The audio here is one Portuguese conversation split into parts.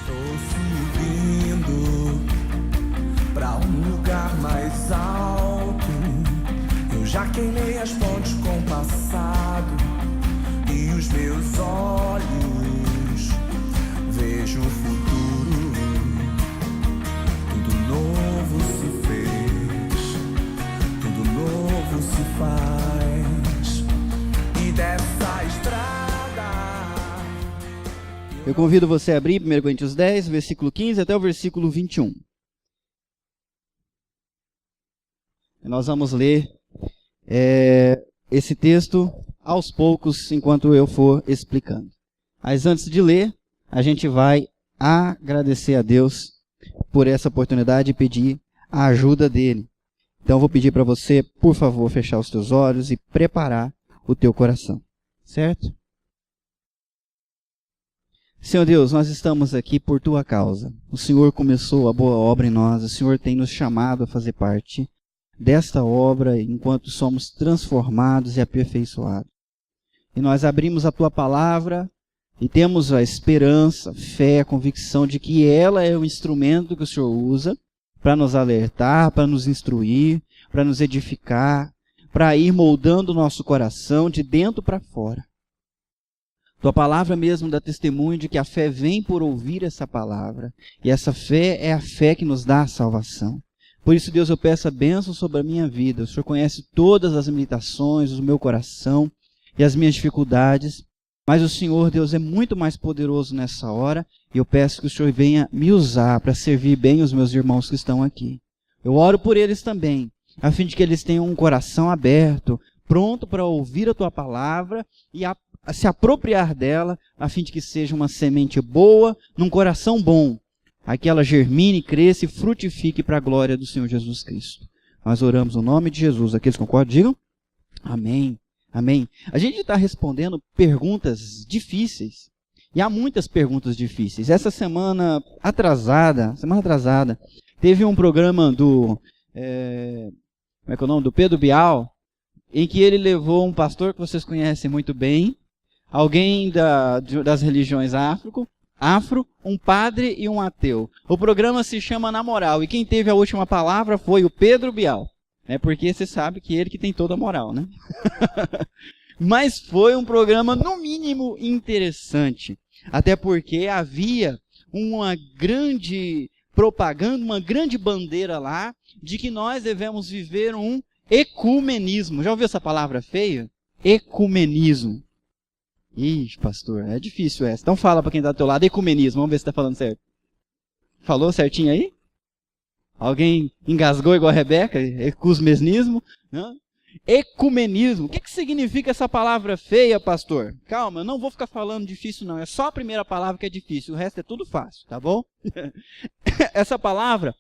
Subindo pra um lugar mais alto, eu já queimei as pontes com o passado e os meus olhos vejo o futuro. Tudo novo se fez, tudo novo se faz, e dessa estrada eu convido você a abrir 1 Coríntios 10, versículo 15 até o versículo 21. E nós vamos ler esse texto aos poucos, enquanto eu for explicando. Mas antes de ler, a gente vai agradecer a Deus por essa oportunidade e pedir a ajuda dele. Então eu vou pedir para você, por favor, fechar os teus olhos e preparar o teu coração. Certo? Senhor Deus, nós estamos aqui por Tua causa. O Senhor começou a boa obra em nós, o Senhor tem nos chamado a fazer parte desta obra enquanto somos transformados e aperfeiçoados. E nós abrimos a Tua palavra e temos a esperança, a fé, a convicção de que ela é o instrumento que o Senhor usa para nos alertar, para nos instruir, para nos edificar, para ir moldando o nosso coração de dentro para fora. Tua palavra mesmo dá testemunho de que a fé vem por ouvir essa palavra. E essa fé é a fé que nos dá a salvação. Por isso, Deus, eu peço a bênção sobre a minha vida. O Senhor conhece todas as limitações do meu coração e as minhas dificuldades. Mas o Senhor, Deus, é muito mais poderoso nessa hora. E eu peço que o Senhor venha me usar para servir bem os meus irmãos que estão aqui. Eu oro por eles também, a fim de que eles tenham um coração aberto, pronto para ouvir a Tua palavra e a se apropriar dela, a fim de que seja uma semente boa, num coração bom, a que ela germine, cresça e frutifique para a glória do Senhor Jesus Cristo. Nós oramos no nome de Jesus. Aqueles que concordam, digam amém. Amém. A gente está respondendo perguntas difíceis, e há muitas perguntas difíceis. Essa semana atrasada, teve um programa do do Pedro Bial, em que ele levou um pastor que vocês conhecem muito bem, alguém das religiões afro, um padre e um ateu. O programa se chama Na Moral, e quem teve a última palavra foi o Pedro Bial, porque você sabe que ele que tem toda a moral, né? Mas foi um programa, no mínimo, interessante, até porque havia uma grande propaganda, uma grande bandeira lá, de que nós devemos viver um ecumenismo. Já ouviu essa palavra feia? Ecumenismo. Ih, pastor, é difícil essa. Então fala para quem está do teu lado, ecumenismo. Vamos ver se está falando certo. Falou certinho aí? Alguém engasgou igual a Rebeca? Ecumenismo? Não? Ecumenismo. O que significa essa palavra feia, pastor? Calma, eu não vou ficar falando difícil não. É só a primeira palavra que é difícil. O resto é tudo fácil, tá bom? Essa palavra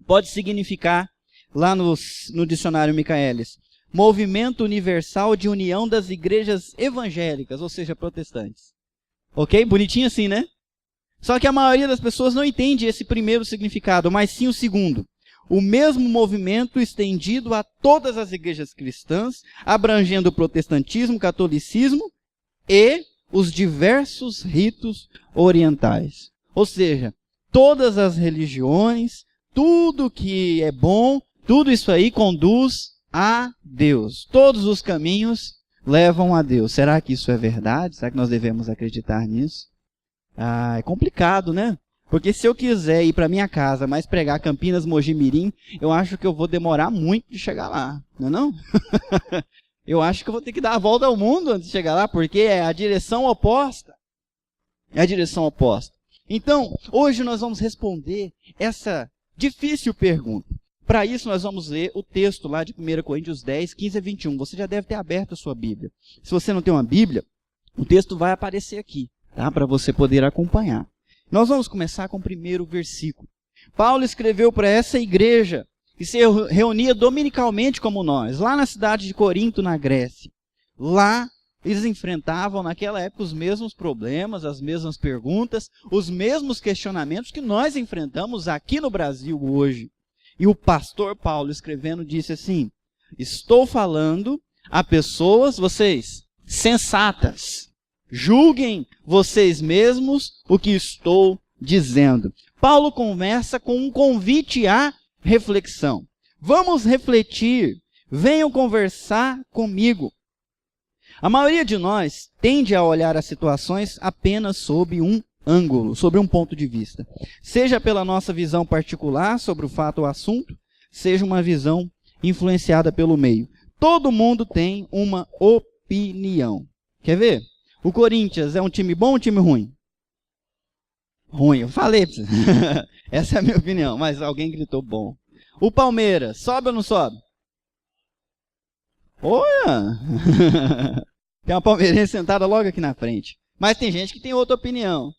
pode significar, lá no dicionário Michaelis, Movimento Universal de União das Igrejas Evangélicas, ou seja, protestantes. Ok? Bonitinho assim, né? Só que a maioria das pessoas não entende esse primeiro significado, mas sim o segundo. O mesmo movimento estendido a todas as igrejas cristãs, abrangendo o protestantismo, catolicismo e os diversos ritos orientais. Ou seja, todas as religiões, tudo que é bom, tudo isso aí conduz a Deus. Todos os caminhos levam a Deus. Será que isso é verdade? Será que nós devemos acreditar nisso? É complicado, né? Porque se eu quiser ir para minha casa, mas pregar Campinas, Mogi Mirim, eu acho que eu vou demorar muito de chegar lá. Não é não? Eu acho que eu vou ter que dar a volta ao mundo antes de chegar lá, porque é a direção oposta. É a direção oposta. Então, hoje nós vamos responder essa difícil pergunta. Para isso, nós vamos ler o texto lá de 1 Coríntios 10, 15 a 21. Você já deve ter aberto a sua Bíblia. Se você não tem uma Bíblia, o texto vai aparecer aqui, tá? Para você poder acompanhar. Nós vamos começar com o primeiro versículo. Paulo escreveu para essa igreja que se reunia dominicalmente como nós, lá na cidade de Corinto, na Grécia. Lá, eles enfrentavam naquela época os mesmos problemas, as mesmas perguntas, os mesmos questionamentos que nós enfrentamos aqui no Brasil hoje. E o pastor Paulo, escrevendo, disse assim: estou falando a pessoas, vocês, sensatas. Julguem vocês mesmos o que estou dizendo. Paulo começa com um convite à reflexão. Vamos refletir, venham conversar comigo. A maioria de nós tende a olhar as situações apenas sob um ângulo, sobre um ponto de vista. Seja pela nossa visão particular sobre o fato ou assunto, seja uma visão influenciada pelo meio. Todo mundo tem uma opinião. Quer ver? O Corinthians é um time bom ou um time ruim? Ruim, eu falei pra você. Essa é a minha opinião, mas alguém gritou bom. O Palmeiras, sobe ou não sobe? Olha! Tem uma palmeirense sentada logo aqui na frente. Mas tem gente que tem outra opinião.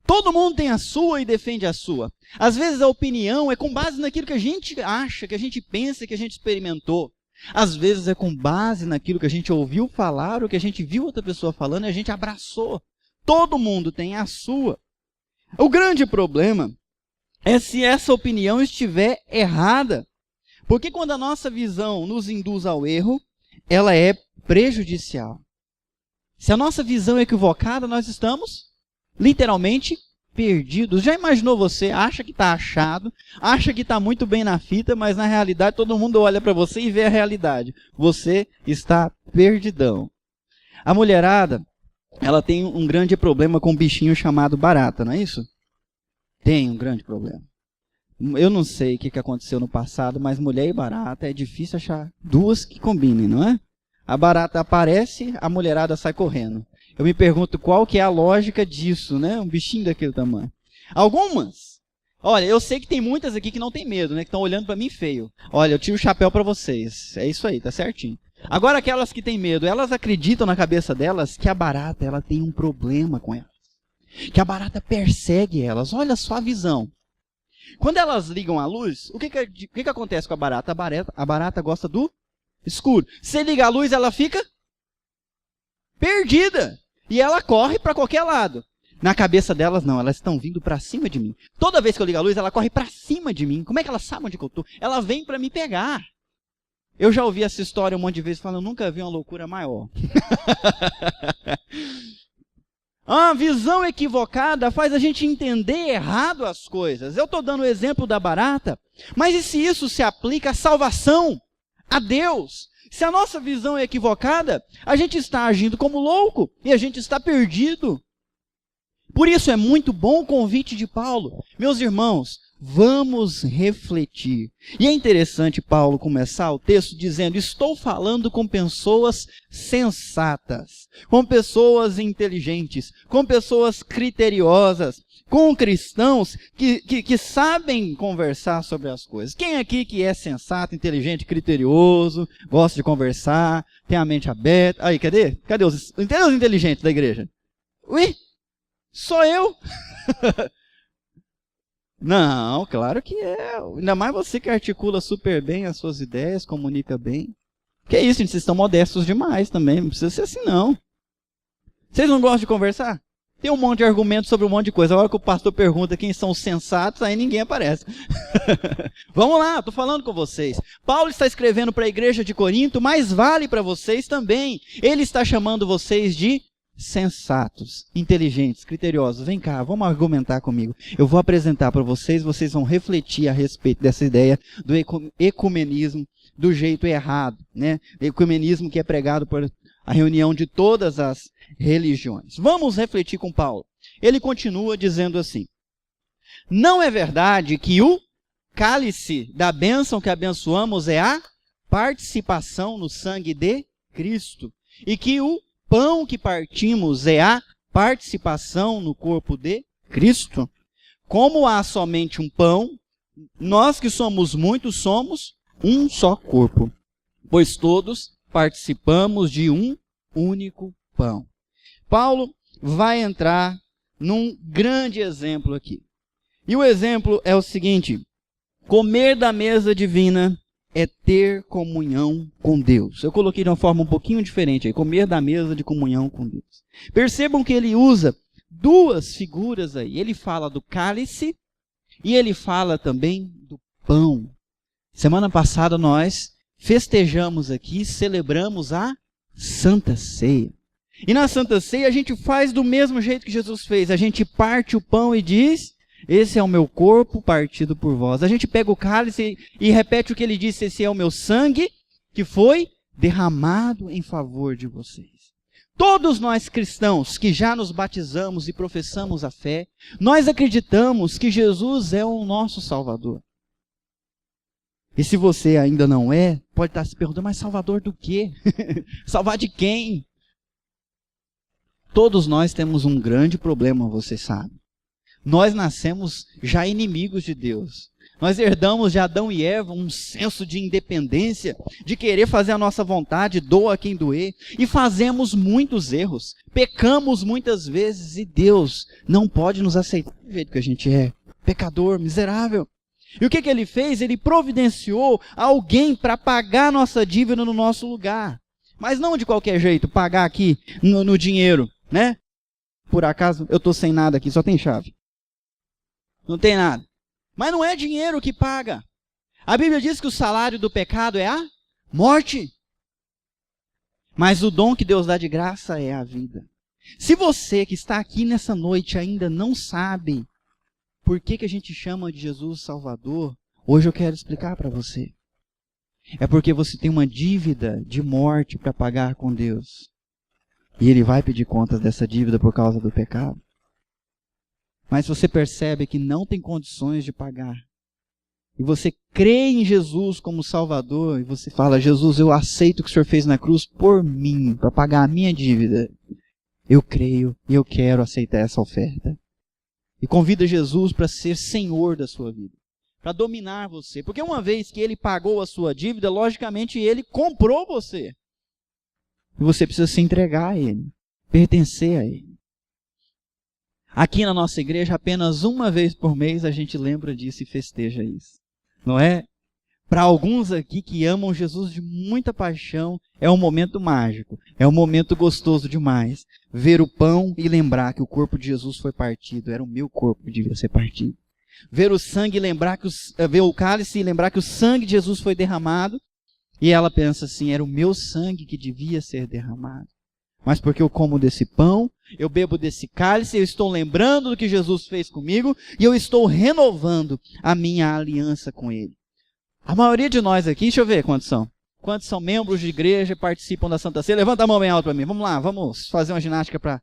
Todo mundo tem a sua e defende a sua. Às vezes a opinião é com base naquilo que a gente acha, que a gente pensa, que a gente experimentou. Às vezes é com base naquilo que a gente ouviu falar, ou que a gente viu outra pessoa falando e a gente abraçou. Todo mundo tem a sua. O grande problema é se essa opinião estiver errada. Porque quando a nossa visão nos induz ao erro, ela é prejudicial. Se a nossa visão é equivocada, nós estamos literalmente perdidos. Já imaginou você? Acha que está achado, acha que está muito bem na fita, mas na realidade todo mundo olha para você e vê a realidade. Você está perdidão. A mulherada, ela tem um grande problema com um bichinho chamado barata, não é isso? Tem um grande problema. Eu não sei o que aconteceu no passado, mas mulher e barata é difícil achar duas que combinem, não é? A barata aparece, a mulherada sai correndo. Eu me pergunto qual que é a lógica disso, né? Um bichinho daquele tamanho. Algumas. Olha, eu sei que tem muitas aqui que não tem medo, né? Que estão olhando para mim feio. Olha, eu tiro o chapéu para vocês. É isso aí, tá certinho. Agora aquelas que têm medo, elas acreditam na cabeça delas que a barata, ela tem um problema com elas. Que a barata persegue elas. Olha só a visão. Quando elas ligam a luz, o que acontece com a barata? A barata gosta do escuro. Se liga a luz, ela fica perdida. E ela corre para qualquer lado. Na cabeça delas, não. Elas estão vindo para cima de mim. Toda vez que eu ligo a luz, ela corre para cima de mim. Como é que ela sabe onde que eu estou? Ela vem para me pegar. Eu já ouvi essa história um monte de vezes, falando, eu nunca vi uma loucura maior. A visão equivocada faz a gente entender errado as coisas. Eu estou dando o exemplo da barata, mas e se isso se aplica à salvação, a Deus? Se a nossa visão é equivocada, a gente está agindo como louco e a gente está perdido. Por isso é muito bom o convite de Paulo. Meus irmãos, vamos refletir. E é interessante Paulo começar o texto dizendo, estou falando com pessoas sensatas, com pessoas inteligentes, com pessoas criteriosas, com cristãos que sabem conversar sobre as coisas. Quem aqui que é sensato, inteligente, criterioso, gosta de conversar, tem a mente aberta? Aí, cadê? Cadê os inteligentes da igreja? Ui, sou eu? Não, claro que é. Ainda mais você que articula super bem as suas ideias, comunica bem. Que isso, gente, vocês estão modestos demais também. Não precisa ser assim, não. Vocês não gostam de conversar? Tem um monte de argumentos sobre um monte de coisa. A hora que o pastor pergunta quem são os sensatos, aí ninguém aparece. Vamos lá, estou falando com vocês. Paulo está escrevendo para a igreja de Corinto, mas vale para vocês também. Ele está chamando vocês de sensatos, inteligentes, criteriosos. Vem cá, vamos argumentar comigo. Eu vou apresentar para vocês, vocês vão refletir a respeito dessa ideia do ecumenismo do jeito errado, né? Ecumenismo que é pregado por a reunião de todas as religiões. Vamos refletir com Paulo. Ele continua dizendo assim: não é verdade que o cálice da bênção que abençoamos é a participação no sangue de Cristo, e que o pão que partimos é a participação no corpo de Cristo? Como há somente um pão, nós que somos muitos somos um só corpo, pois todos participamos de um único pão. Paulo vai entrar num grande exemplo aqui. E o exemplo é o seguinte: comer da mesa divina é ter comunhão com Deus. Eu coloquei de uma forma um pouquinho diferente aí, comer da mesa de comunhão com Deus. Percebam que ele usa duas figuras aí. Ele fala do cálice e ele fala também do pão. Semana passada nós festejamos aqui, celebramos a Santa Ceia. E na Santa Ceia a gente faz do mesmo jeito que Jesus fez. A gente parte o pão e diz: esse é o meu corpo partido por vós. A gente pega o cálice e repete o que ele disse: esse é o meu sangue que foi derramado em favor de vocês. Todos nós cristãos que já nos batizamos e professamos a fé, nós acreditamos que Jesus é o nosso Salvador. E se você ainda não é, pode estar se perguntando: mas Salvador do quê? Salvar de quem? Todos nós temos um grande problema, você sabe. Nós nascemos já inimigos de Deus. Nós herdamos de Adão e Eva um senso de independência, de querer fazer a nossa vontade, doa quem doer, e fazemos muitos erros. Pecamos muitas vezes e Deus não pode nos aceitar do jeito que a gente é. Pecador, miserável. E o que ele fez? Ele providenciou alguém para pagar a nossa dívida no nosso lugar. Mas não de qualquer jeito, pagar aqui no dinheiro, né? Por acaso, eu estou sem nada aqui, só tem chave. Não tem nada. Mas não é dinheiro que paga. A Bíblia diz que o salário do pecado é a morte. Mas o dom que Deus dá de graça é a vida. Se você que está aqui nessa noite ainda não sabe por que a gente chama de Jesus Salvador, hoje eu quero explicar para você. É porque você tem uma dívida de morte para pagar com Deus. E Ele vai pedir contas dessa dívida por causa do pecado. Mas você percebe que não tem condições de pagar. E você crê em Jesus como Salvador. E você fala: Jesus, eu aceito o que o Senhor fez na cruz por mim, para pagar a minha dívida. Eu creio e eu quero aceitar essa oferta. E convida Jesus para ser Senhor da sua vida. Para dominar você. Porque uma vez que Ele pagou a sua dívida, logicamente Ele comprou você. E você precisa se entregar a Ele. Pertencer a Ele. Aqui na nossa igreja, apenas uma vez por mês a gente lembra disso e festeja isso. Não é? Para alguns aqui que amam Jesus de muita paixão, é um momento mágico. É um momento gostoso demais. Ver o pão e lembrar que o corpo de Jesus foi partido. Era o meu corpo que devia ser partido. Ver o sangue e lembrar que ver o cálice e lembrar que o sangue de Jesus foi derramado. E ela pensa assim: era o meu sangue que devia ser derramado. Mas porque eu como desse pão, eu bebo desse cálice, eu estou lembrando do que Jesus fez comigo e eu estou renovando a minha aliança com Ele. A maioria de nós aqui, deixa eu ver quantos são. Quantos são membros de igreja e participam da Santa Ceia? Levanta a mão bem alto para mim. Vamos lá, vamos fazer uma ginástica para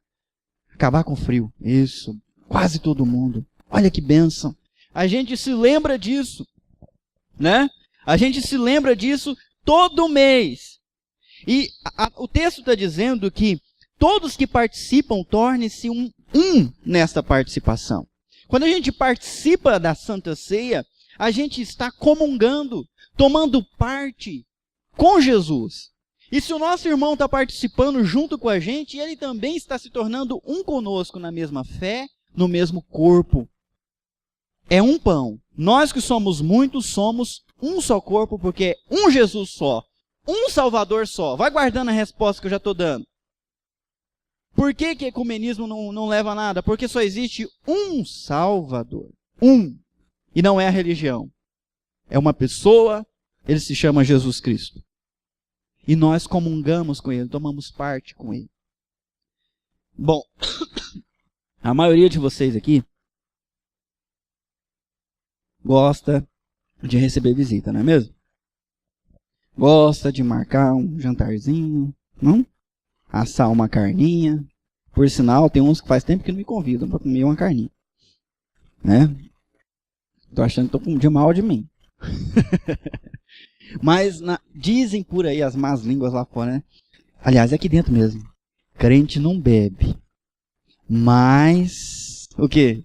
acabar com o frio. Isso, quase todo mundo. Olha que bênção. A gente se lembra disso, né? A gente se lembra disso todo mês. E o texto está dizendo que todos que participam tornem-se um nesta participação. Quando a gente participa da Santa Ceia, a gente está comungando, tomando parte com Jesus. E se o nosso irmão está participando junto com a gente, ele também está se tornando um conosco na mesma fé, no mesmo corpo. É um pão. Nós que somos muitos, somos um só corpo, porque é um Jesus só. Um Salvador só. Vai guardando a resposta que eu já estou dando. Por que ecumenismo não leva a nada? Porque só existe um Salvador. Um. E não é a religião. É uma pessoa, ele se chama Jesus Cristo. E nós comungamos com Ele, tomamos parte com Ele. Bom, a maioria de vocês aqui gosta de receber visita, não é mesmo? Gosta de marcar um jantarzinho, não? Assar uma carninha. Por sinal, tem uns que faz tempo que não me convidam para comer uma carninha. Né? Tô achando que estão com um dia mal de mim. Mas dizem por aí as más línguas lá fora, né? Aliás, é aqui dentro mesmo. Crente não bebe. Mas o quê?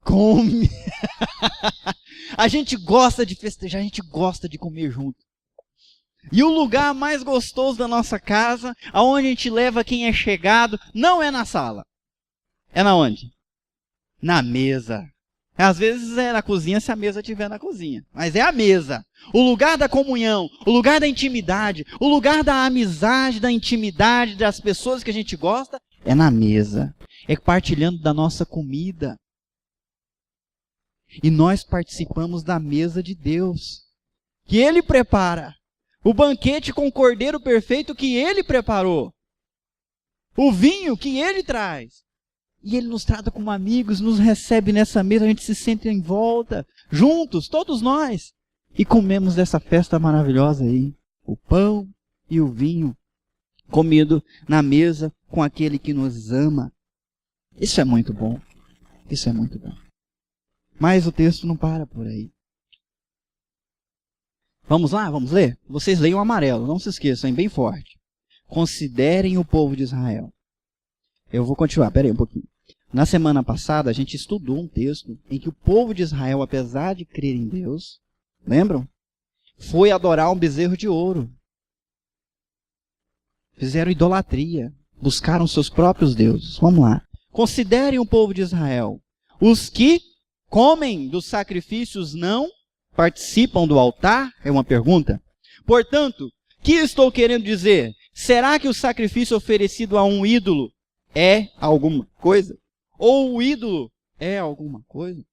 Come. A gente gosta de festejar, a gente gosta de comer junto. E o lugar mais gostoso da nossa casa, aonde a gente leva quem é chegado, não é na sala. É na onde? Na mesa. Às vezes é na cozinha se a mesa estiver na cozinha. Mas é a mesa. O lugar da comunhão, o lugar da intimidade, o lugar da amizade, da intimidade das pessoas que a gente gosta, é na mesa. É partilhando da nossa comida. E nós participamos da mesa de Deus, que Ele prepara. O banquete com o cordeiro perfeito que Ele preparou. o vinho que ele traz. E ele nos trata como amigos, nos recebe nessa mesa, a gente se sente em volta, juntos, todos nós. E comemos dessa festa maravilhosa aí, o pão e o vinho, comido na mesa com aquele que nos ama. Isso é muito bom. Isso é muito bom. Mas o texto não para por aí. Vamos lá, vamos ler? Vocês leiam amarelo, não se esqueçam, bem forte. Considerem o povo de Israel. Eu vou continuar, peraí um pouquinho. Na semana passada, a gente estudou um texto em que o povo de Israel, apesar de crer em Deus, lembram? Foi adorar um bezerro de ouro. Fizeram idolatria. Buscaram seus próprios deuses. Vamos lá. Considerem o povo de Israel. Os que comem dos sacrifícios não participam do altar? É uma pergunta. Portanto, o que estou querendo dizer? Será que o sacrifício oferecido a um ídolo é alguma coisa? Ou o ídolo é alguma coisa?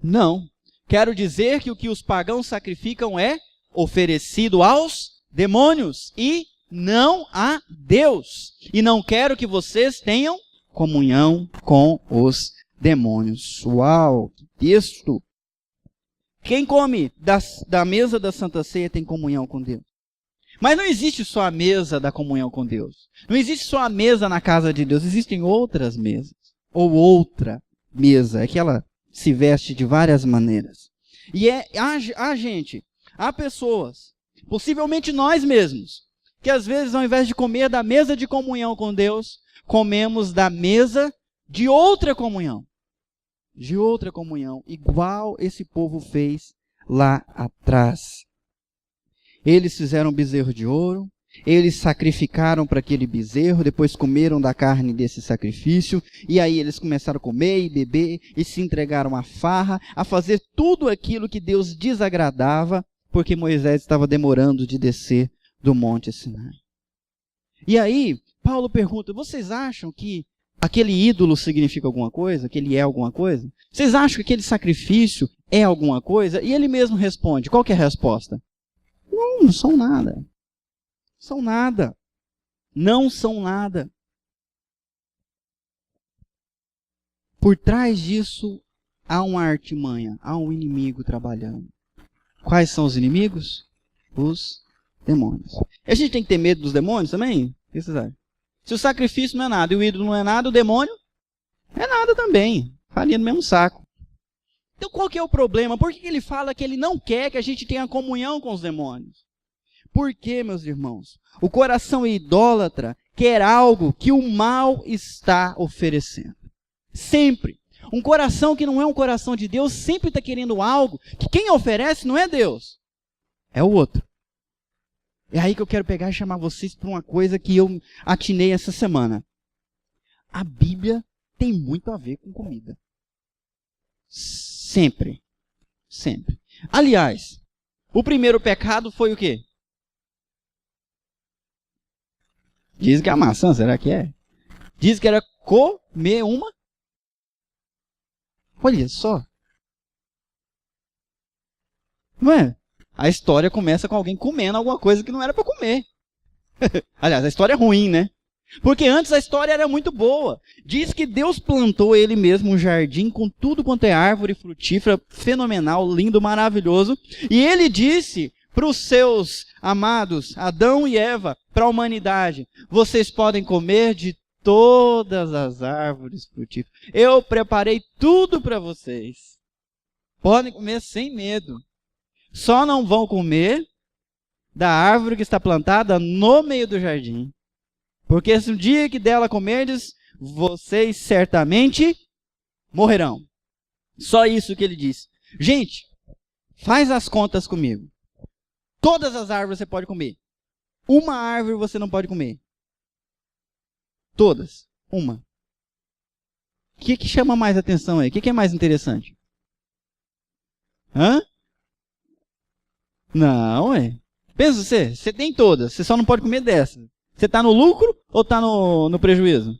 Não. Quero dizer que o que os pagãos sacrificam é oferecido aos demônios e não a Deus. E não quero que vocês tenham comunhão com os demônios. Uau, que texto! Quem come da mesa da Santa Ceia tem comunhão com Deus. Mas não existe só a mesa da comunhão com Deus. Não existe só a mesa na casa de Deus. Existem outras mesas. Ou outra mesa. É que ela se veste de várias maneiras. E há pessoas, possivelmente nós mesmos, que às vezes ao invés de comer da mesa de comunhão com Deus, comemos da mesa de outra comunhão. De outra comunhão. Igual esse povo fez lá atrás. Eles fizeram um bezerro de ouro, eles sacrificaram para aquele bezerro, depois comeram da carne desse sacrifício, e aí eles começaram a comer e beber, e se entregaram à farra, a fazer tudo aquilo que Deus desagradava, porque Moisés estava demorando de descer do Monte Sinai. E aí, Paulo pergunta, vocês acham que aquele ídolo significa alguma coisa? Que ele é alguma coisa? Vocês acham que aquele sacrifício é alguma coisa? E ele mesmo responde, qual que é a resposta? Não são nada. São nada. Não são nada. Por trás disso, há uma artimanha, há um inimigo trabalhando. Quais são os inimigos? Os demônios. E a gente tem que ter medo dos demônios também? O que vocês acham? Se o sacrifício não é nada e o ídolo não é nada, o demônio é nada também. Farinha no mesmo saco. Então qual que é o problema? Por que ele fala que ele não quer que a gente tenha comunhão com os demônios? Por quê, meus irmãos? O coração idólatra quer algo que o mal está oferecendo. Sempre. Um coração que não é um coração de Deus sempre está querendo algo que quem oferece não é Deus. É o outro. É aí que eu quero pegar e chamar vocês para uma coisa que eu atinei essa semana. A Bíblia tem muito a ver com comida. Sempre. Sempre. Aliás, o primeiro pecado foi o quê? Diz que é a maçã, será que é? Diz que era comer uma. Olha só. Não é? A história começa com alguém comendo alguma coisa que não era para comer. Aliás, a história é ruim, né? Porque antes a história era muito boa. Diz que Deus plantou ele mesmo um jardim com tudo quanto é árvore frutífera, fenomenal, lindo, maravilhoso. E ele disse para os seus amados, Adão e Eva, para a humanidade, vocês podem comer de todas as árvores frutíferas. Eu preparei tudo para vocês. Podem comer sem medo. Só não vão comer da árvore que está plantada no meio do jardim. Porque se um dia que dela comerdes, vocês certamente morrerão. Só isso que ele disse. Gente, faz as contas comigo. Todas as árvores você pode comer. Uma árvore você não pode comer. Todas. Uma. O que chama mais atenção aí? O que é mais interessante? Hã? Não, é. Pensa você tem todas, você só não pode comer dessa. Você está no lucro ou está no prejuízo?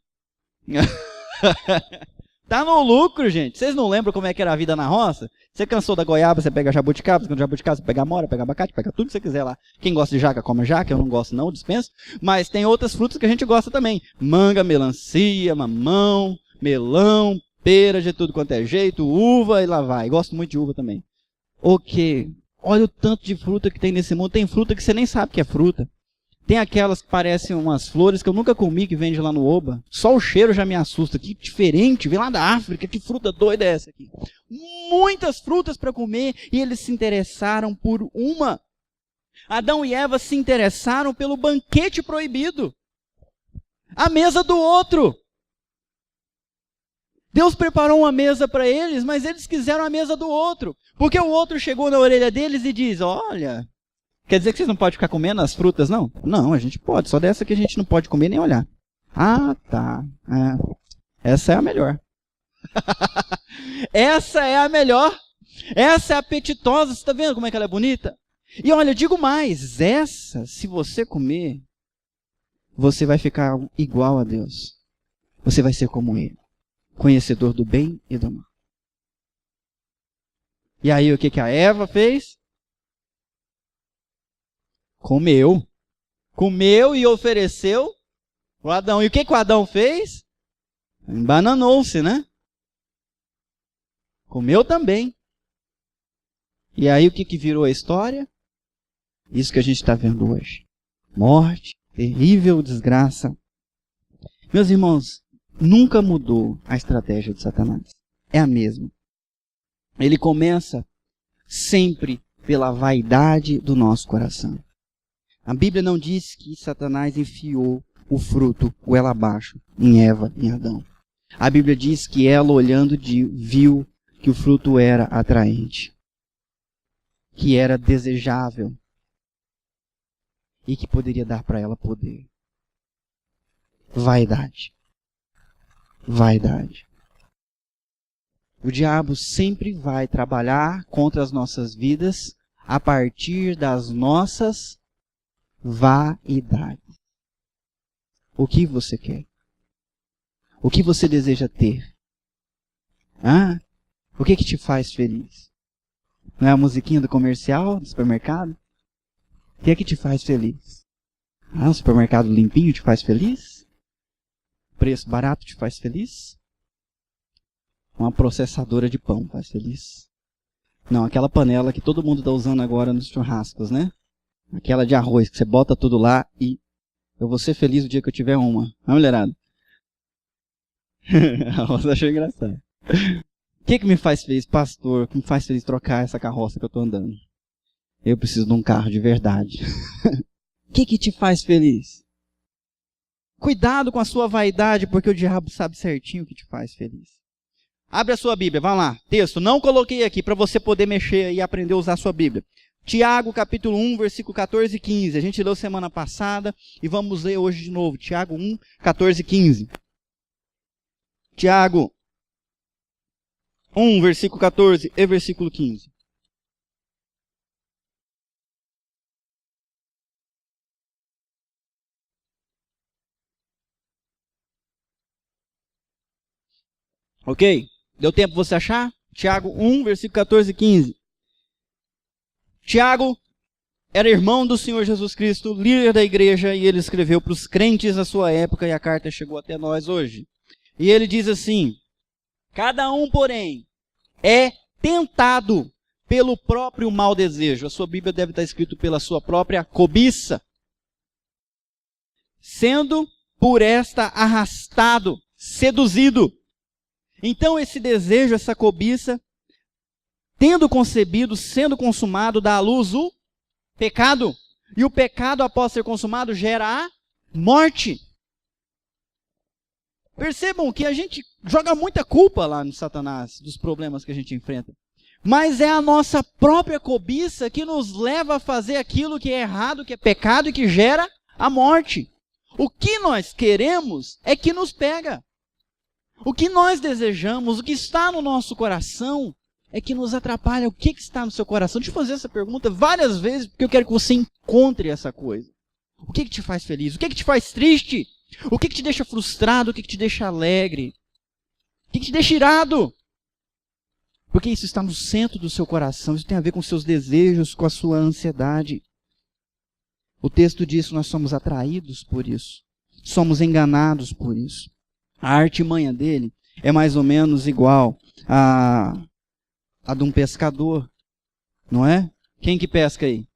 Tá no lucro, gente. Vocês não lembram como é que era a vida na roça? Você cansou da goiaba, você pega jabuticaba, você cansou da jabuticaba, você pega amora, pega abacate, pega tudo que você quiser lá. Quem gosta de jaca, come jaca, eu não gosto não, dispenso. Mas tem outras frutas que a gente gosta também. Manga, melancia, mamão, melão, pera de tudo quanto é jeito, uva e lá vai. Gosto muito de uva também. Ok. Olha o tanto de fruta que tem nesse mundo. Tem fruta que você nem sabe que é fruta. Tem aquelas que parecem umas flores que eu nunca comi, que vende lá no Oba. Só o cheiro já me assusta. Que diferente, vem lá da África. Que fruta doida é essa aqui? Muitas frutas para comer e eles se interessaram por uma. Adão e Eva se interessaram pelo banquete proibido. A mesa do outro. Deus preparou uma mesa para eles, mas eles quiseram a mesa do outro. Porque o outro chegou na orelha deles e diz, olha... Quer dizer que vocês não podem ficar comendo as frutas, não? Não, a gente pode. Só dessa que a gente não pode comer nem olhar. Ah, tá. Essa é a melhor. Essa é a melhor. Essa é apetitosa. Você está vendo como é que ela é bonita? E olha, eu digo mais. Essa, se você comer, você vai ficar igual a Deus. Você vai ser como Ele. Conhecedor do bem e do mal. E aí, o que a Eva fez? Comeu. Comeu e ofereceu o Adão. E o que o Adão fez? Embananou-se, né? Comeu também. E aí o que virou a história? Isso que a gente está vendo hoje. Morte, terrível desgraça. Meus irmãos, nunca mudou a estratégia de Satanás. É a mesma. Ele começa sempre pela vaidade do nosso coração. A Bíblia não diz que Satanás enfiou o fruto goela abaixo em Eva, em Adão. A Bíblia diz que ela, olhando, viu que o fruto era atraente, que era desejável e que poderia dar para ela poder. Vaidade. Vaidade. O diabo sempre vai trabalhar contra as nossas vidas a partir das nossas vaidades. O que você quer? O que você deseja ter? O que te faz feliz? Não é a musiquinha do comercial, do supermercado? O que te faz feliz? O supermercado limpinho te faz feliz? Preço barato te faz feliz? Uma processadora de pão faz feliz? Não, aquela panela que todo mundo está usando agora nos churrascos, né? Aquela de arroz, que você bota tudo lá e eu vou ser feliz o dia que eu tiver uma. Mulherada? A Rosa achou engraçado. O que me faz feliz, pastor? O que me faz feliz trocar essa carroça que eu estou andando? Eu preciso de um carro de verdade. O que te faz feliz? Cuidado com a sua vaidade, porque o diabo sabe certinho o que te faz feliz. Abre a sua Bíblia, vai lá. Texto, não coloquei aqui para você poder mexer e aprender a usar a sua Bíblia. Tiago, capítulo 1, versículo 14 e 15. A gente leu semana passada e vamos ler hoje de novo. Tiago 1, 14 e 15. Tiago 1, versículo 14 e versículo 15. Ok? Deu tempo você achar? Tiago 1, versículo 14 e 15. Tiago era irmão do Senhor Jesus Cristo, líder da igreja, e ele escreveu para os crentes da sua época, e a carta chegou até nós hoje. E ele diz assim: cada um, porém, é tentado pelo próprio mau desejo. A sua Bíblia deve estar escrito pela sua própria cobiça. Sendo por esta arrastado, seduzido. Então esse desejo, essa cobiça, tendo concebido, sendo consumado, dá à luz o pecado. E o pecado, após ser consumado, gera a morte. Percebam que a gente joga muita culpa lá no Satanás, dos problemas que a gente enfrenta. Mas é a nossa própria cobiça que nos leva a fazer aquilo que é errado, que é pecado e que gera a morte. O que nós queremos é que nos pega. O que nós desejamos, o que está no nosso coração, é que nos atrapalha. O que está no seu coração? Deixa eu fazer essa pergunta várias vezes, porque eu quero que você encontre essa coisa. O que te faz feliz? O que te faz triste? O que te deixa frustrado? O que te deixa alegre? que te deixa irado? Porque isso está no centro do seu coração, isso tem a ver com seus desejos, com a sua ansiedade. O texto diz que nós somos atraídos por isso, somos enganados por isso. A artimanha dele é mais ou menos igual a de um pescador, não é? Quem que pesca aí?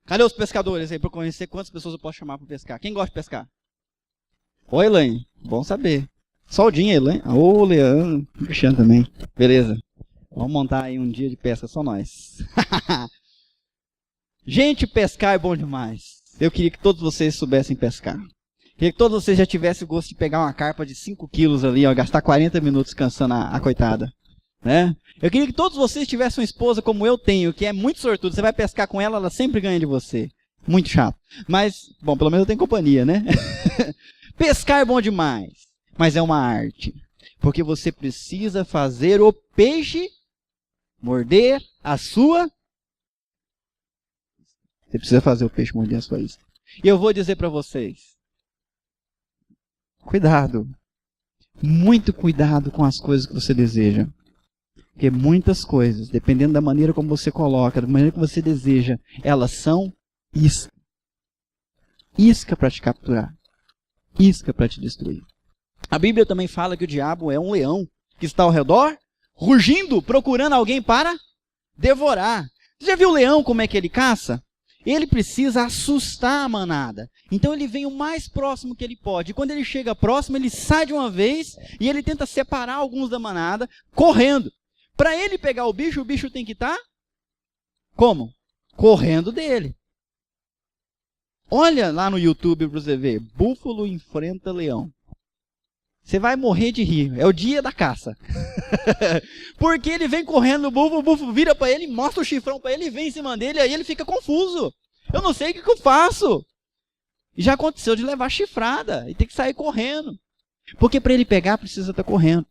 Cadê os pescadores aí para conhecer quantas pessoas eu posso chamar para pescar? Quem gosta de pescar? Oi, Elaine, bom saber. Soldinha, Elaine. Ô, Leandro, Cristiano também. Beleza. Vamos montar aí um dia de pesca, só nós. Gente, pescar é bom demais. Eu queria que todos vocês soubessem pescar. Queria que todos vocês já tivessem o gosto de pegar uma carpa de 5 quilos ali, ó, gastar 40 minutos cansando a coitada. Né? Eu queria que todos vocês tivessem uma esposa como eu tenho, que é muito sortuda. Você vai pescar com ela, ela sempre ganha de você. Muito chato. Mas, bom, pelo menos eu tenho companhia, né? Pescar é bom demais. Mas é uma arte. Porque você precisa fazer o peixe morder a sua... Você precisa fazer o peixe morder a sua isca. E eu vou dizer para vocês. Cuidado. Muito cuidado com as coisas que você deseja. Porque muitas coisas, dependendo da maneira como você coloca, da maneira que você deseja, elas são isca. Isca para te capturar. Isca para te destruir. A Bíblia também fala que o diabo é um leão que está ao redor, rugindo, procurando alguém para devorar. Você já viu o leão como é que ele caça? Ele precisa assustar a manada. Então ele vem o mais próximo que ele pode. E quando ele chega próximo, ele sai de uma vez e ele tenta separar alguns da manada, correndo. Para ele pegar o bicho tem que estar como? Correndo dele. Olha lá no YouTube para você ver. Búfalo enfrenta leão. Você vai morrer de rir. É o dia da caça. Porque ele vem correndo, o búfalo vira para ele, mostra o chifrão para ele, e vem em cima dele, aí ele fica confuso. Eu não sei o que eu faço. E já aconteceu de levar chifrada e tem que sair correndo. Porque para ele pegar, precisa estar correndo.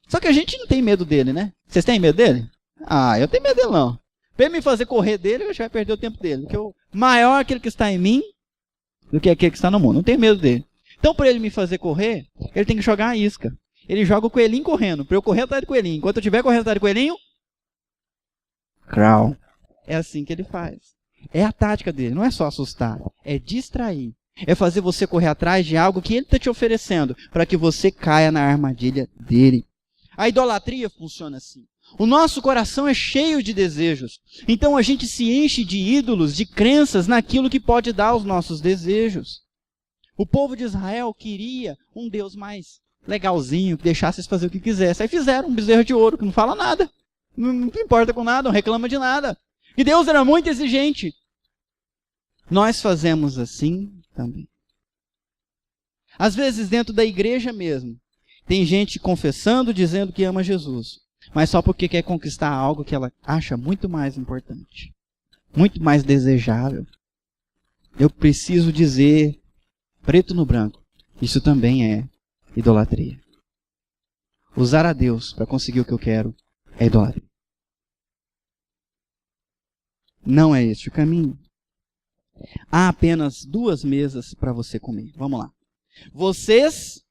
Só que a gente não tem medo dele, né? Vocês têm medo dele? Ah, eu tenho medo dele não. Para ele me fazer correr dele, eu já vai perder o tempo dele. Porque o maior é aquele que está em mim do que aquele que está no mundo. Não tenho medo dele. Então, para ele me fazer correr, ele tem que jogar a isca. Ele joga o coelhinho correndo. Para eu correr atrás do coelhinho. Enquanto eu estiver correndo atrás do coelhinho... Crau. É assim que ele faz. É a tática dele. Não é só assustar. É distrair. É fazer você correr atrás de algo que ele está te oferecendo. Para que você caia na armadilha dele. A idolatria funciona assim. O nosso coração é cheio de desejos. Então a gente se enche de ídolos, de crenças naquilo que pode dar aos nossos desejos. O povo de Israel queria um Deus mais legalzinho, que deixasse eles fazer o que quisesse. Aí fizeram um bezerro de ouro que não fala nada. Não importa com nada, não reclama de nada. E Deus era muito exigente. Nós fazemos assim também. Às vezes dentro da igreja mesmo, tem gente confessando, dizendo que ama Jesus, mas só porque quer conquistar algo que ela acha muito mais importante, muito mais desejável. Eu preciso dizer, preto no branco, isso também é idolatria. Usar a Deus para conseguir o que eu quero é idolatria. Não é este o caminho. Há apenas 2 mesas para você comer. Vamos lá. Vocês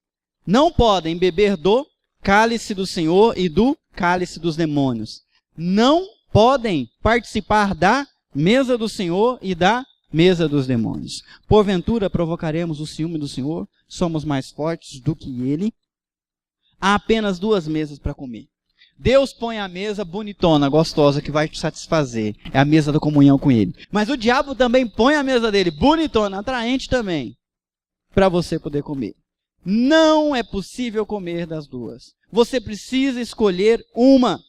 não podem beber do cálice do Senhor e do cálice dos demônios. Não podem participar da mesa do Senhor e da mesa dos demônios. Porventura provocaremos o ciúme do Senhor? Somos mais fortes do que Ele? Há apenas 2 mesas para comer. Deus põe a mesa bonitona, gostosa, que vai te satisfazer. É a mesa da comunhão com Ele. Mas o diabo também põe a mesa dele bonitona, atraente também, para você poder comer. Não é possível comer das 2. Você precisa escolher uma.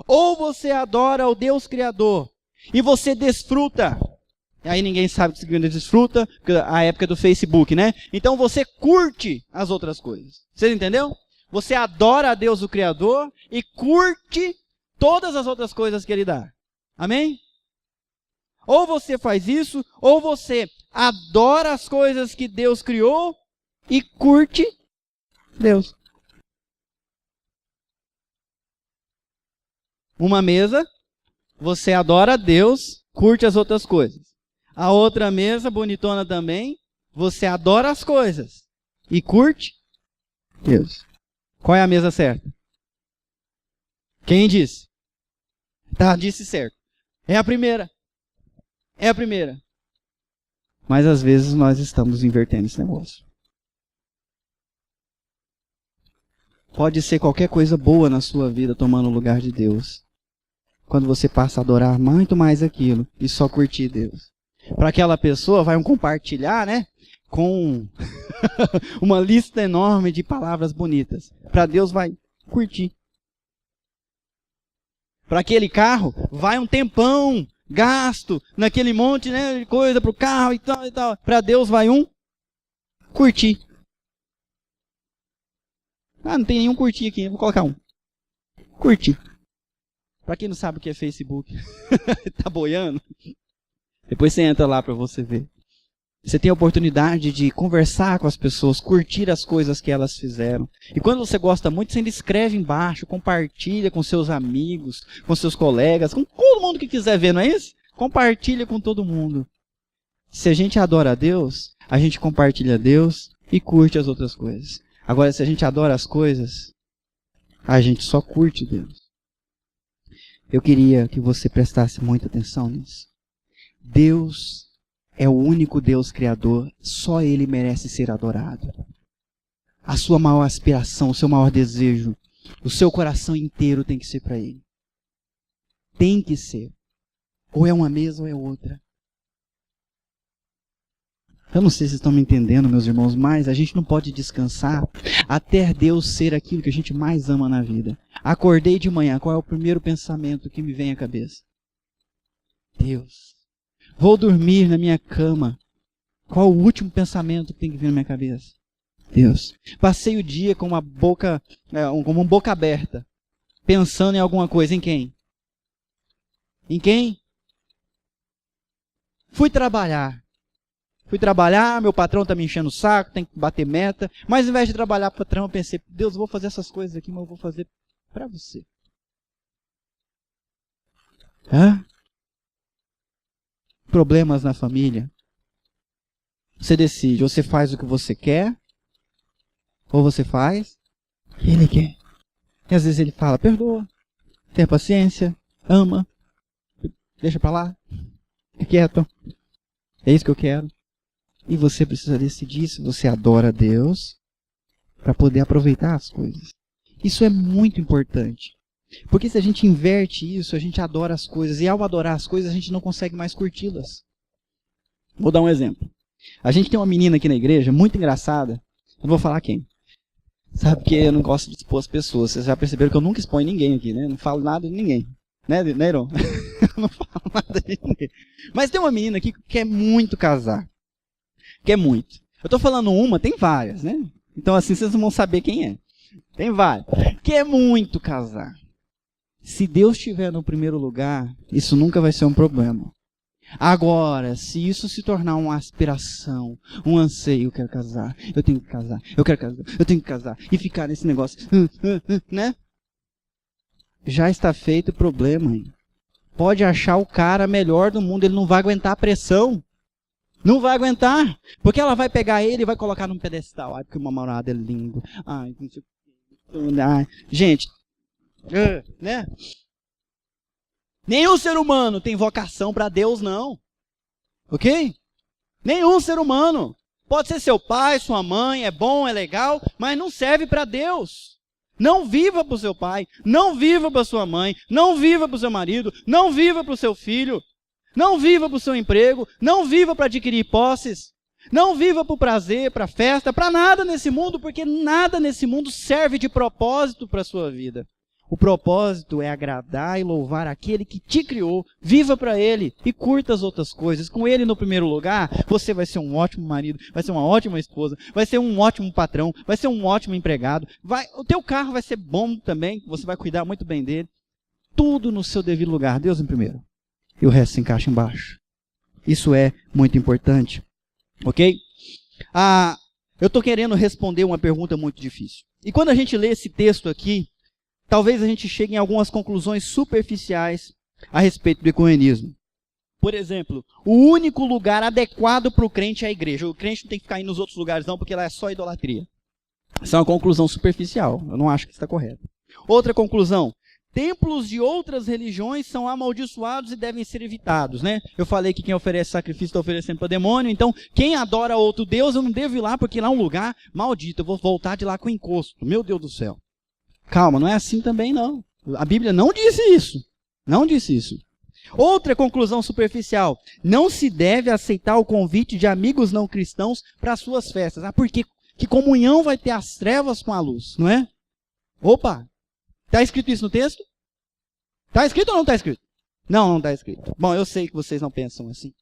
Ou você adora o Deus Criador e você desfruta. E aí ninguém sabe o que significa desfruta, a época do Facebook, né? Então você curte as outras coisas. Você entendeu? Você adora a Deus o Criador e curte todas as outras coisas que Ele dá. Amém? Ou você faz isso, ou você adora as coisas que Deus criou e curte Deus. Uma mesa, você adora Deus, curte as outras coisas. A outra mesa, bonitona também, você adora as coisas e curte Deus. Qual é a mesa certa? Quem disse? Tá, disse certo. É a primeira. É a primeira. Mas às vezes nós estamos invertendo esse negócio. Pode ser qualquer coisa boa na sua vida tomando o lugar de Deus. Quando você passa a adorar muito mais aquilo e só curtir Deus. Para aquela pessoa vai um compartilhar, né? Com uma lista enorme de palavras bonitas. Para Deus vai curtir. Para aquele carro vai um tempão gasto naquele monte, né, de coisa para o carro e tal e tal. Para Deus vai um curtir. Ah, não tem nenhum curtir aqui, vou colocar um. Curtir. Pra quem não sabe o que é Facebook, tá boiando? Depois você entra lá pra você ver. Você tem a oportunidade de conversar com as pessoas, curtir as coisas que elas fizeram. E quando você gosta muito, você ainda escreve embaixo, compartilha com seus amigos, com seus colegas, com todo mundo que quiser ver, não é isso? Compartilha com todo mundo. Se a gente adora a Deus, a gente compartilha a Deus e curte as outras coisas. Agora, se a gente adora as coisas, a gente só curte Deus. Eu queria que você prestasse muita atenção nisso. Deus é o único Deus criador, só Ele merece ser adorado. A sua maior aspiração, o seu maior desejo, o seu coração inteiro tem que ser para Ele. Tem que ser. Ou é uma mesa ou é outra. Eu não sei se vocês estão me entendendo, meus irmãos, mas a gente não pode descansar até Deus ser aquilo que a gente mais ama na vida. Acordei de manhã, qual é o primeiro pensamento que me vem à cabeça? Deus. Vou dormir na minha cama. Qual o último pensamento que tem que vir na minha cabeça? Deus. Passei o dia com uma boca aberta, pensando em alguma coisa. Em quem? Em quem? Fui trabalhar, meu patrão está me enchendo o saco, tem que bater meta. Mas ao invés de trabalhar para o patrão, eu pensei, Deus, eu vou fazer essas coisas aqui, mas eu vou fazer para você. Problemas na família. Você decide, ou você faz o que você quer, ou você faz o que Ele quer. E às vezes Ele fala, perdoa, tenha paciência, ama, deixa para lá, fica quieto, é isso que eu quero. E você precisa decidir se você adora a Deus para poder aproveitar as coisas. Isso é muito importante. Porque se a gente inverte isso, a gente adora as coisas. E ao adorar as coisas, a gente não consegue mais curti-las. Vou dar um exemplo. A gente tem uma menina aqui na igreja, muito engraçada. Eu não vou falar quem. Sabe que eu não gosto de expor as pessoas. Vocês já perceberam que eu nunca exponho ninguém aqui, né? Não falo nada de ninguém. Né, Iron? Eu não falo nada de ninguém. Mas tem uma menina aqui que quer muito casar. Quer muito. Eu tô falando uma, tem várias, né? Então assim vocês não vão saber quem é. Tem várias. Quer muito casar. Se Deus estiver no primeiro lugar, isso nunca vai ser um problema. Agora, se isso se tornar uma aspiração, um anseio, eu quero casar, eu tenho que casar, eu quero casar, eu tenho que casar, e ficar nesse negócio, né? Já está feito o problema, hein? Pode achar o cara melhor do mundo, ele não vai aguentar a pressão. Não vai aguentar. Porque ela vai pegar ele e vai colocar num pedestal. Ai, porque o namorado é lindo. Ai, não sei o que. Ai, gente, né? Nenhum ser humano tem vocação para Deus, não. Ok? Nenhum ser humano. Pode ser seu pai, sua mãe, é bom, é legal, mas não serve para Deus. Não viva para o seu pai, não viva para sua mãe, não viva para o seu marido, não viva para o seu filho, não viva para o seu emprego, não viva para adquirir posses, não viva para o prazer, para a festa, para nada nesse mundo, porque nada nesse mundo serve de propósito para a sua vida. O propósito é agradar e louvar aquele que te criou. Viva para Ele e curta as outras coisas. Com Ele no primeiro lugar, você vai ser um ótimo marido, vai ser uma ótima esposa, vai ser um ótimo patrão, vai ser um ótimo empregado. O teu carro vai ser bom também, você vai cuidar muito bem dele. Tudo no seu devido lugar. Deus em primeiro. E o resto se encaixa embaixo. Isso é muito importante. Ok? Eu estou querendo responder uma pergunta muito difícil. E quando a gente lê esse texto aqui, talvez a gente chegue em algumas conclusões superficiais a respeito do ecumenismo. Por exemplo, o único lugar adequado para o crente é a igreja. O crente não tem que ficar indo nos outros lugares não, porque lá é só idolatria. Essa é uma conclusão superficial. Eu não acho que está correta. Outra conclusão. templos de outras religiões são amaldiçoados e devem ser evitados, né? Eu falei que quem oferece sacrifício está oferecendo para demônio, então quem adora outro Deus, eu não devo ir lá porque lá é um lugar maldito, eu vou voltar de lá com encosto. Meu Deus do céu. Calma, não é assim também não. A Bíblia não disse isso. Não disse isso. Outra conclusão superficial. Não se deve aceitar o convite de amigos não cristãos para suas festas. Ah, porque que comunhão vai ter as trevas com a luz, não é? Opa! Está escrito isso no texto? Está escrito ou não está escrito? Não, não está escrito. Bom, eu sei que vocês não pensam assim.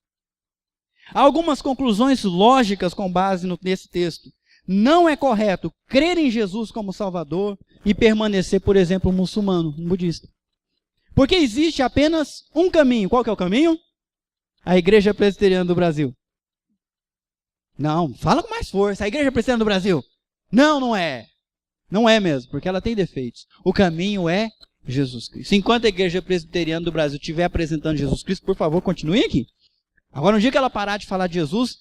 Há algumas conclusões lógicas com base nesse texto. Não é correto crer em Jesus como Salvador e permanecer, por exemplo, um muçulmano, um budista. Porque existe apenas um caminho. Qual que é o caminho? A Igreja Presbiteriana do Brasil. Não, fala com mais força. A Igreja Presbiteriana do Brasil. Não, não é. Não é mesmo, porque ela tem defeitos. O caminho é Jesus Cristo. Enquanto a Igreja Presbiteriana do Brasil estiver apresentando Jesus Cristo, por favor, continue aqui. Agora, no dia que ela parar de falar de Jesus,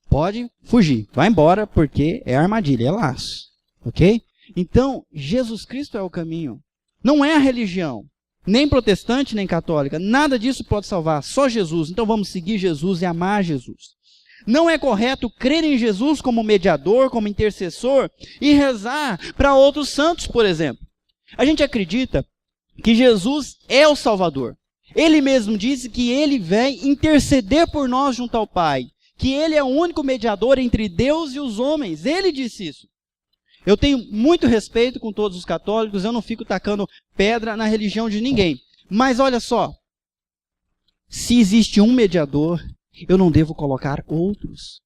pode fugir. Vai embora, porque é armadilha, é laço. Ok? Então, Jesus Cristo é o caminho. Não é a religião. Nem protestante, nem católica. Nada disso pode salvar. Só Jesus. Então, vamos seguir Jesus e amar Jesus. Não é correto crer em Jesus como mediador, como intercessor e rezar para outros santos, por exemplo. A gente acredita que Jesus é o Salvador. Ele mesmo disse que ele vem interceder por nós junto ao Pai. Que ele é o único mediador entre Deus e os homens. Ele disse isso. Eu tenho muito respeito com todos os católicos, eu não fico tacando pedra na religião de ninguém. Mas olha só, se existe um mediador, eu não devo colocar outros.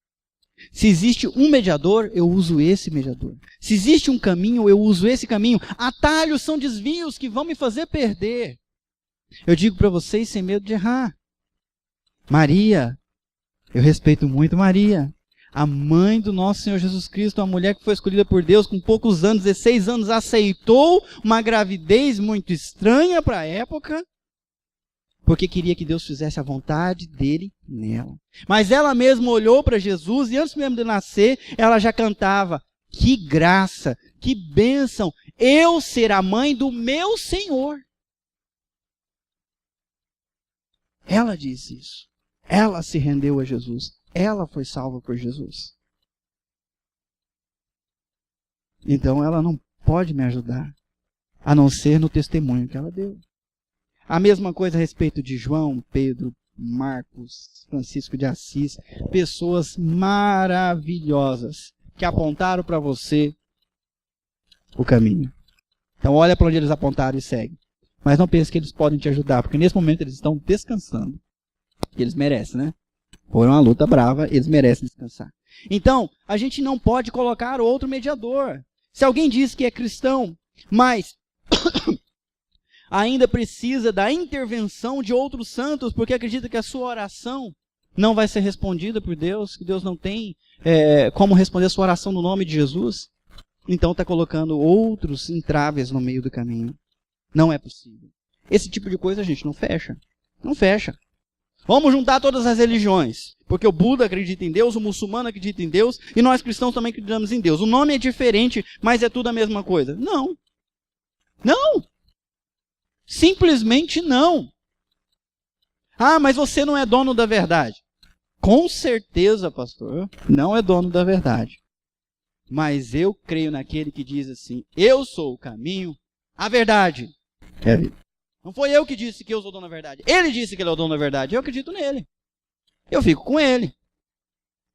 Se existe um mediador, eu uso esse mediador. Se existe um caminho, eu uso esse caminho. Atalhos são desvios que vão me fazer perder. Eu digo para vocês sem medo de errar. Maria, eu respeito muito Maria. A mãe do nosso Senhor Jesus Cristo, uma mulher que foi escolhida por Deus com poucos anos, 16 anos, aceitou uma gravidez muito estranha para a época. Porque queria que Deus fizesse a vontade dele nela. Mas ela mesma olhou para Jesus e antes mesmo de nascer, ela já cantava: que graça, que bênção, eu ser a mãe do meu Senhor. Ela disse isso. Ela se rendeu a Jesus. Ela foi salva por Jesus. Então ela não pode me ajudar, a não ser no testemunho que ela deu. A mesma coisa a respeito de João, Pedro, Marcos, Francisco de Assis, pessoas maravilhosas que apontaram para você o caminho. Então olha para onde eles apontaram e segue. Mas não pense que eles podem te ajudar, porque nesse momento eles estão descansando. E eles merecem, né? Foi uma luta brava, eles merecem descansar. Então, a gente não pode colocar outro mediador. Se alguém diz que é cristão, mas ainda precisa da intervenção de outros santos, porque acredita que a sua oração não vai ser respondida por Deus, que Deus não tem como responder a sua oração no nome de Jesus, então está colocando outros entraves no meio do caminho. Não é possível. Esse tipo de coisa a gente não fecha. Não fecha. Vamos juntar todas as religiões, porque o Buda acredita em Deus, o muçulmano acredita em Deus, e nós cristãos também acreditamos em Deus. O nome é diferente, mas é tudo a mesma coisa. Não. Não. Simplesmente não. Ah, mas você não é dono da verdade. Com certeza, pastor, não é dono da verdade. Mas eu creio naquele que diz assim: eu sou o caminho, a verdade é a vida. Não foi eu que disse que eu sou o dono da verdade. Ele disse que ele é o dono da verdade. Eu acredito nele. Eu fico com ele.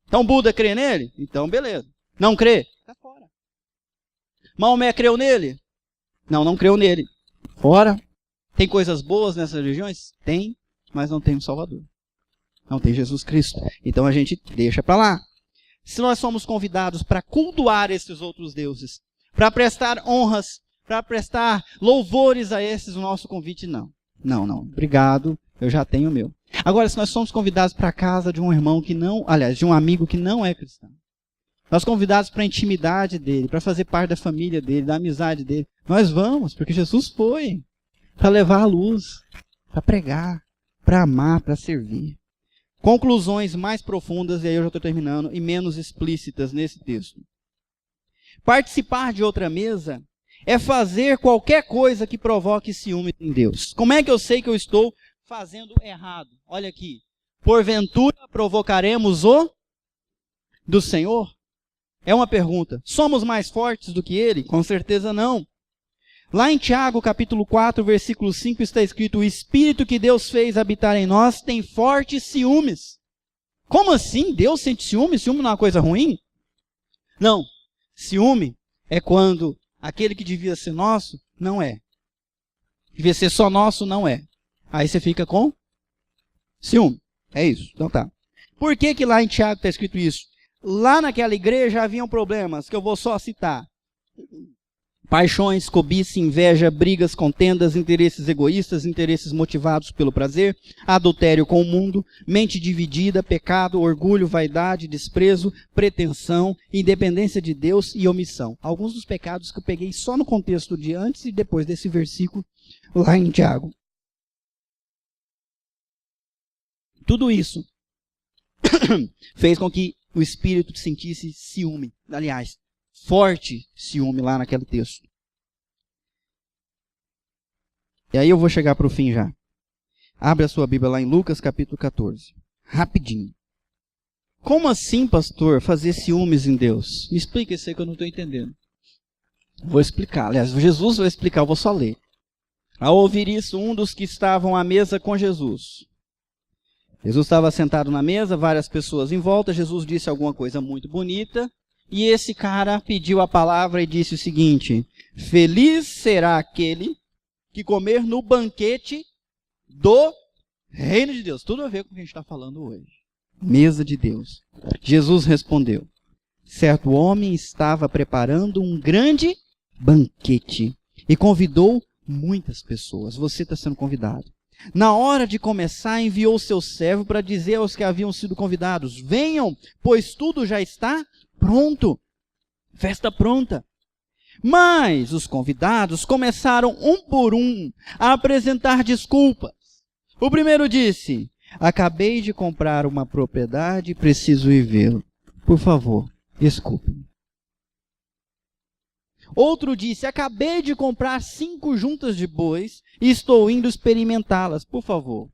Então Buda crê nele? Então beleza. Não crê? Tá fora. Maomé creu nele? Não, não creu nele. Fora. Tem coisas boas nessas religiões? Tem, mas não tem um Salvador. Não tem Jesus Cristo. Então a gente deixa para lá. Se nós somos convidados para cultuar esses outros deuses, para prestar honras, para prestar louvores a esses, o nosso convite não. Não, não. Obrigado, eu já tenho o meu. Agora, se nós somos convidados para a casa de um irmão que não, aliás, de um amigo que não é cristão, nós convidados para a intimidade dele, para fazer parte da família dele, da amizade dele, nós vamos, porque Jesus foi para levar a luz, para pregar, para amar, para servir. Conclusões mais profundas, e aí eu já estou terminando, e menos explícitas nesse texto. Participar de outra mesa é fazer qualquer coisa que provoque ciúme em Deus. Como é que eu sei que eu estou fazendo errado? Olha aqui. Porventura provocaremos o do Senhor? É uma pergunta. Somos mais fortes do que ele? Com certeza não. Lá em Tiago, capítulo 4, versículo 5, está escrito: o Espírito que Deus fez habitar em nós tem fortes ciúmes. Como assim? Deus sente ciúme? Ciúme não é uma coisa ruim? Não. Ciúme é quando aquele que devia ser nosso, não é. Devia ser só nosso, não é. Aí você fica com ciúme. É isso. Então tá. Por que lá em Tiago está escrito isso? Lá naquela igreja haviam problemas, que eu vou só citar. Paixões, cobiça, inveja, brigas, contendas, interesses egoístas, interesses motivados pelo prazer, adultério com o mundo, mente dividida, pecado, orgulho, vaidade, desprezo, pretensão, independência de Deus e omissão. Alguns dos pecados que eu peguei só no contexto de antes e depois desse versículo, lá em Tiago. Tudo isso fez com que o Espírito sentisse ciúme. Aliás, forte ciúme lá naquele texto. E aí eu vou chegar para o fim já. Abre a sua Bíblia lá em Lucas capítulo 14. Rapidinho. Como assim, pastor, fazer ciúmes em Deus? Me explica isso aí que eu não estou entendendo. Vou explicar. Aliás, Jesus vai explicar, eu vou só ler. Ao ouvir isso, um dos que estavam à mesa com Jesus estava sentado na mesa, várias pessoas em volta. Jesus disse alguma coisa muito bonita. E esse cara pediu a palavra e disse o seguinte: feliz será aquele que comer no banquete do reino de Deus. Tudo a ver com o que a gente está falando hoje. Mesa de Deus. Jesus respondeu: certo homem estava preparando um grande banquete e convidou muitas pessoas. Você está sendo convidado. Na hora de começar, enviou seu servo para dizer aos que haviam sido convidados: venham, pois tudo já está pronto. Festa pronta. Mas os convidados começaram um por um a apresentar desculpas. O primeiro disse: acabei de comprar uma propriedade e preciso ir vê-lo. Por favor, desculpe-me. Outro disse: acabei de comprar 5 juntas de bois e estou indo experimentá-las. Por favor,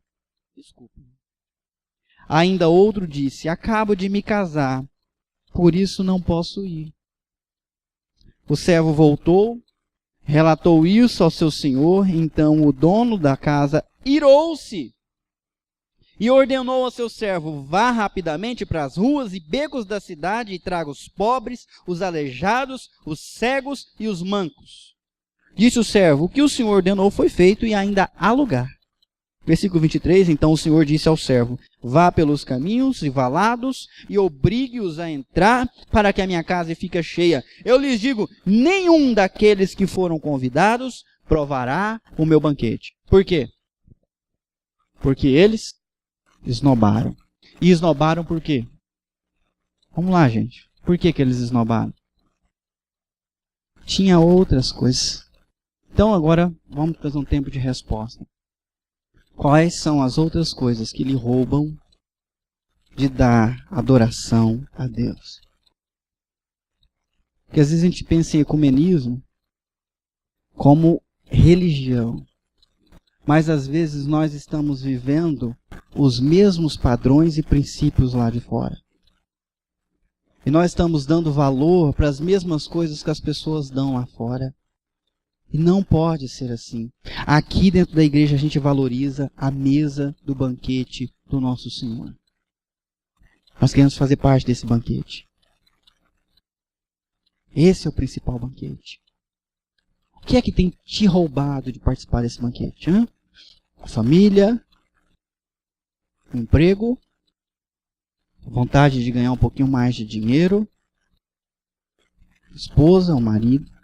desculpe-me. Ainda outro disse: acabo de me casar, por isso não posso ir. O servo voltou, relatou isso ao seu senhor. Então o dono da casa irou-se e ordenou ao seu servo: vá rapidamente para as ruas e becos da cidade e traga os pobres, os aleijados, os cegos e os mancos. Disse o servo: o que o senhor ordenou foi feito e ainda há lugar. Versículo 23, então o Senhor disse ao servo: vá pelos caminhos e valados e obrigue-os a entrar para que a minha casa fique cheia. Eu lhes digo, nenhum daqueles que foram convidados provará o meu banquete. Por quê? Porque eles esnobaram. E esnobaram por quê? Vamos lá, gente. Por que eles esnobaram? Tinha outras coisas. Então agora vamos fazer um tempo de resposta. Quais são as outras coisas que lhe roubam de dar adoração a Deus? Porque às vezes a gente pensa em ecumenismo como religião. Mas às vezes nós estamos vivendo os mesmos padrões e princípios lá de fora. E nós estamos dando valor para as mesmas coisas que as pessoas dão lá fora. E não pode ser assim. Aqui dentro da igreja a gente valoriza a mesa do banquete do nosso Senhor. Nós queremos fazer parte desse banquete. Esse é o principal banquete. O que é que tem te roubado de participar desse banquete? A família, o emprego, a vontade de ganhar um pouquinho mais de dinheiro, a esposa, o marido.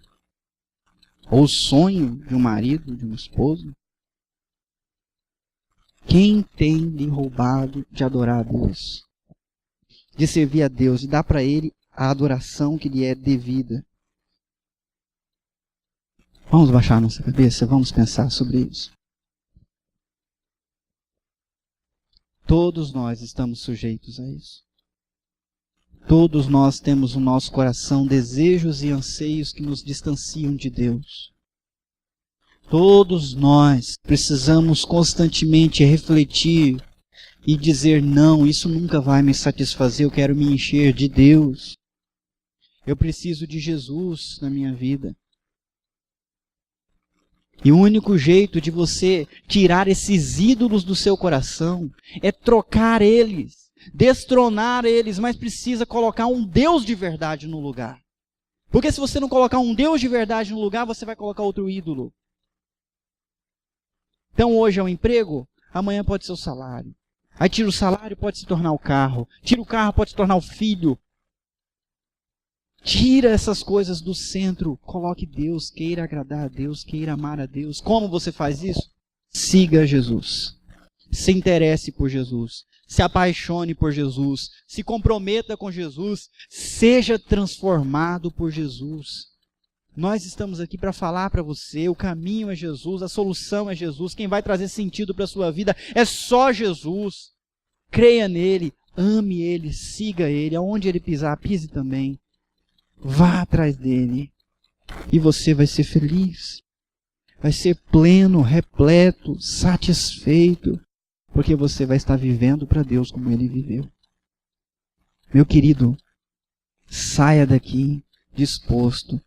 Ou o sonho de um marido, de uma esposa. Quem tem lhe roubado de adorar a Deus? De servir a Deus e dar para Ele a adoração que lhe é devida? Vamos baixar nossa cabeça, vamos pensar sobre isso. Todos nós estamos sujeitos a isso. Todos nós temos no nosso coração desejos e anseios que nos distanciam de Deus. Todos nós precisamos constantemente refletir e dizer, não, isso nunca vai me satisfazer, eu quero me encher de Deus. Eu preciso de Jesus na minha vida. E o único jeito de você tirar esses ídolos do seu coração é trocar eles, destronar eles, mas precisa colocar um Deus de verdade no lugar. Porque se você não colocar um Deus de verdade no lugar, você vai colocar outro ídolo. Então hoje é o emprego, amanhã pode ser o salário. Aí tira o salário, pode se tornar o carro. Tira o carro, pode se tornar o filho. Tira essas coisas do centro. Coloque Deus, queira agradar a Deus, queira amar a Deus. Como você faz isso? Siga Jesus. Se interesse por Jesus. Se apaixone por Jesus. Se comprometa com Jesus. Seja transformado por Jesus. Nós estamos aqui para falar para você, o caminho é Jesus, a solução é Jesus, quem vai trazer sentido para a sua vida é só Jesus. Creia nele, ame ele, siga ele, aonde ele pisar, pise também. Vá atrás dele e você vai ser feliz, vai ser pleno, repleto, satisfeito, porque você vai estar vivendo para Deus como ele viveu. Meu querido, saia daqui disposto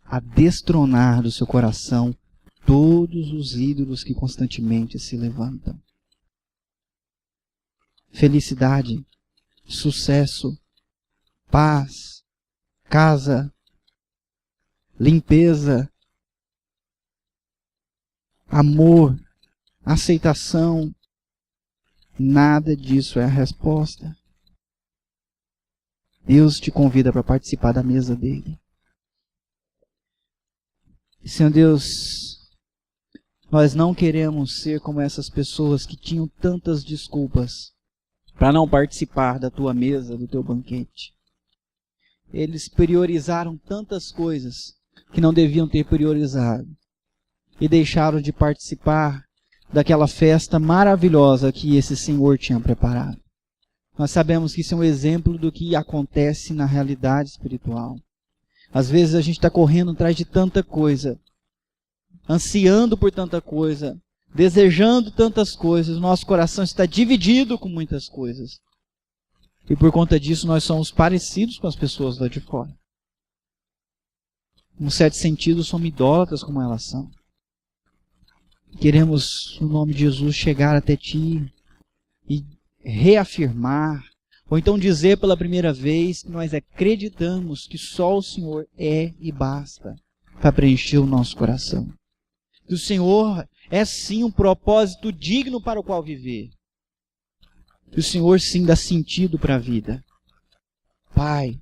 a destronar do seu coração todos os ídolos que constantemente se levantam. Felicidade, sucesso, paz, casa, limpeza, amor, aceitação, nada disso é a resposta. Deus te convida para participar da mesa dele. Senhor Deus, nós não queremos ser como essas pessoas que tinham tantas desculpas para não participar da tua mesa, do teu banquete. Eles priorizaram tantas coisas que não deviam ter priorizado e deixaram de participar daquela festa maravilhosa que esse Senhor tinha preparado. Nós sabemos que isso é um exemplo do que acontece na realidade espiritual. Às vezes a gente está correndo atrás de tanta coisa, ansiando por tanta coisa, desejando tantas coisas, nosso coração está dividido com muitas coisas. E por conta disso nós somos parecidos com as pessoas lá de fora. Em um certo sentido, somos idólatras como elas são. Queremos, no nome de Jesus, chegar até Ti e reafirmar, ou então dizer pela primeira vez que nós acreditamos que só o Senhor é e basta para preencher o nosso coração. Que o Senhor é sim um propósito digno para o qual viver. Que o Senhor sim dá sentido para a vida. Pai,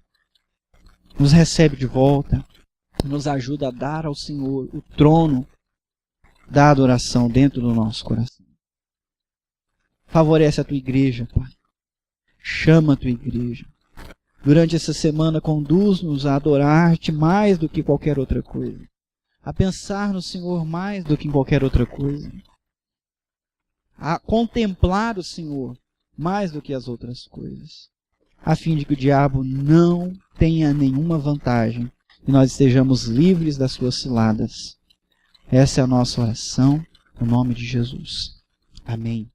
nos recebe de volta, nos ajuda a dar ao Senhor o trono da adoração dentro do nosso coração. Favorece a tua igreja, Pai. Chama a tua igreja. Durante essa semana, conduz-nos a adorar-te mais do que qualquer outra coisa. A pensar no Senhor mais do que em qualquer outra coisa. A contemplar o Senhor mais do que as outras coisas. A fim de que o diabo não tenha nenhuma vantagem e nós estejamos livres das suas ciladas. Essa é a nossa oração, no nome de Jesus. Amém.